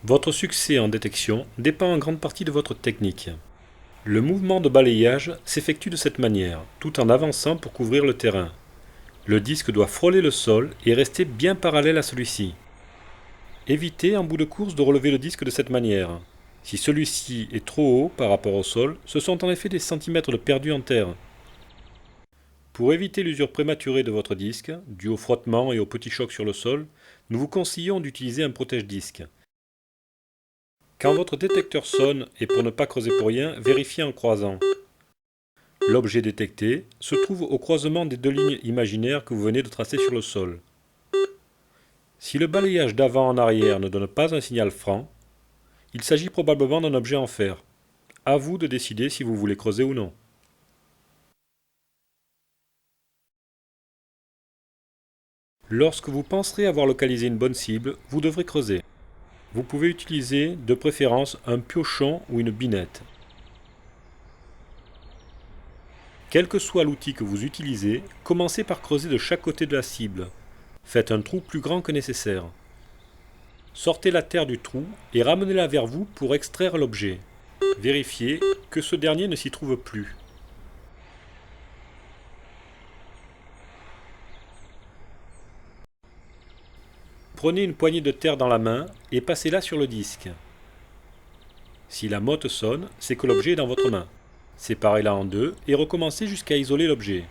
Votre succès en détection dépend en grande partie de votre technique. Le mouvement de balayage s'effectue de cette manière, tout en avançant pour couvrir le terrain. Le disque doit frôler le sol et rester bien parallèle à celui-ci. Évitez en bout de course de relever le disque de cette manière. Si celui-ci est trop haut par rapport au sol, ce sont en effet des centimètres de perdu en terre. Pour éviter l'usure prématurée de votre disque, due au frottement et aux petits chocs sur le sol, nous vous conseillons d'utiliser un protège-disque. Quand votre détecteur sonne et pour ne pas creuser pour rien, vérifiez en croisant. L'objet détecté se trouve au croisement des deux lignes imaginaires que vous venez de tracer sur le sol. Si le balayage d'avant en arrière ne donne pas un signal franc, il s'agit probablement d'un objet en fer. À vous de décider si vous voulez creuser ou non. Lorsque vous penserez avoir localisé une bonne cible, vous devrez creuser. Vous pouvez utiliser de préférence un piochon ou une binette. Quel que soit l'outil que vous utilisez, commencez par creuser de chaque côté de la cible. Faites un trou plus grand que nécessaire. Sortez la terre du trou et ramenez-la vers vous pour extraire l'objet. Vérifiez que ce dernier ne s'y trouve plus. Prenez une poignée de terre dans la main et passez-la sur le disque. Si la motte sonne, c'est que l'objet est dans votre main. Séparez-la en deux et recommencez jusqu'à isoler l'objet.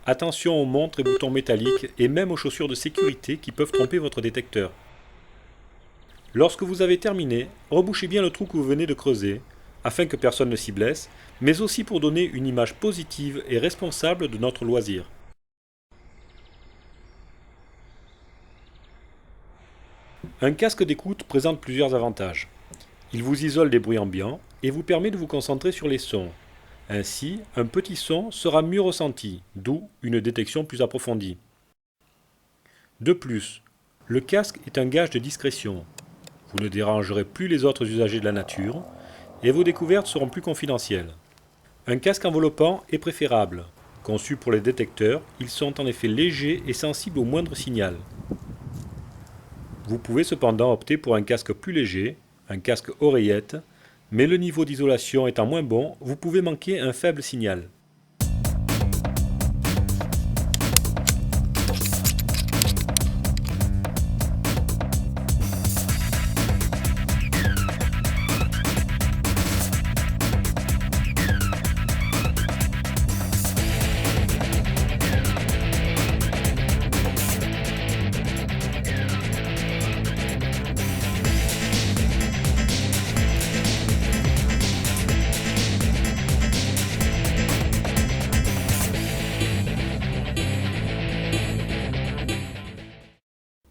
Attention aux montres et boutons métalliques et même aux chaussures de sécurité qui peuvent tromper votre détecteur. Lorsque vous avez terminé, rebouchez bien le trou que vous venez de creuser, afin que personne ne s'y blesse, mais aussi pour donner une image positive et responsable de notre loisir. Un casque d'écoute présente plusieurs avantages. Il vous isole des bruits ambiants et vous permet de vous concentrer sur les sons. Ainsi, un petit son sera mieux ressenti, d'où une détection plus approfondie. De plus, le casque est un gage de discrétion. Vous ne dérangerez plus les autres usagers de la nature et vos découvertes seront plus confidentielles. Un casque enveloppant est préférable. Conçu pour les détecteurs, ils sont en effet légers et sensibles au moindre signal. Vous pouvez cependant opter pour un casque plus léger, un casque oreillette, mais le niveau d'isolation étant moins bon, vous pouvez manquer un faible signal.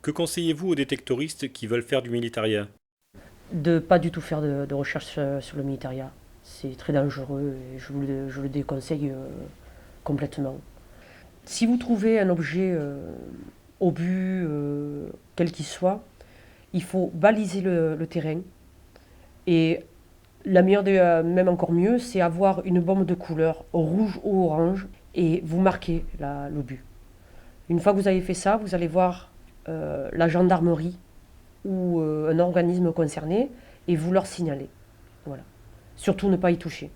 Que conseillez-vous aux détectoristes qui veulent faire du militaria? De pas du tout faire de recherche sur le militaria. C'est très dangereux et je le déconseille complètement. Si vous trouvez un objet obus, quel qu'il soit, il faut baliser le terrain. Et la meilleure même encore mieux, c'est avoir une bombe de couleur rouge ou orange et vous marquez l'obus. Une fois que vous avez fait ça, vous allez voir la gendarmerie ou un organisme concerné et vous leur signalez. Voilà. Surtout ne pas y toucher.